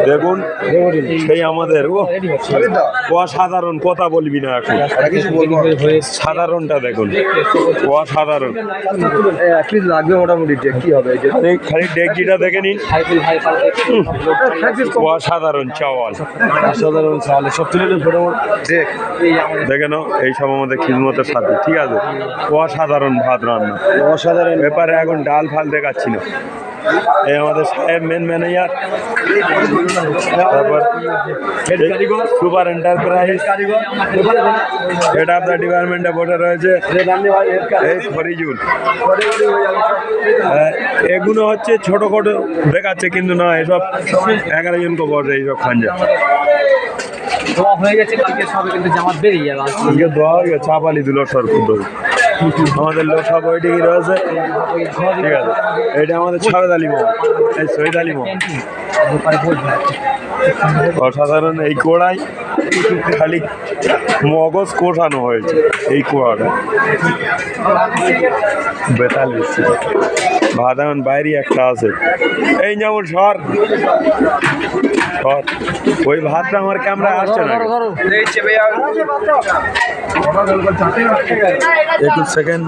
দেখুন সেই আমাদের অসাধারণ, কথা বলবি না এখন, সাধারণটা দেখুন, অসাধারণ। লাগবে মোটামুটি কি হবে খালি ডেকজিটা দেখে নিন, অসাধারণ চাওয়াল, অসাধারণ চালে সব তুলে দেখে নাও। এইসব আমাদের খিদমতের সাথে, ঠিক আছে, অসাধারণ ভাত রান্না, অসাধারণ ব্যাপারে এখন ডাল ফাল দেখাচ্ছি না। এই আমাদের সাহেব মেন ম্যানেজার, তারপর super enterprise, head of the ডিপার্টমেন্টে বসে রয়েছে এই ফরিজুল। এগুলো হচ্ছে ছোটখাটো দেখাচ্ছে, কিন্তু না, এসব 11 জনকে বসে এইসব খাঞ্জা হয়ে গেছে। কালকে সবে কিন্তু জামাত বেরিয়ে যাবে, দেওয়া হয়ে গেছে। চাপালি দিল সরকুদ আমাদের লোক সব ওইটিকে রয়েছে, ঠিক আছে। এটা আমাদের শহীদ আলী মোহাম্মদ, এই শহীদ আলী মোহাম্মদ, অসাধারণ। এই কোড়াই খালি মগজ কষানো হয়েছে, এই কোড়াটা বেতাল দিচ্ছে। ভাত এখন বাইরে একটা আছে, এই যেমন সর ওই ভাতটা আমার ক্যামেরায় আসছে না। 21 সেকেন্ড।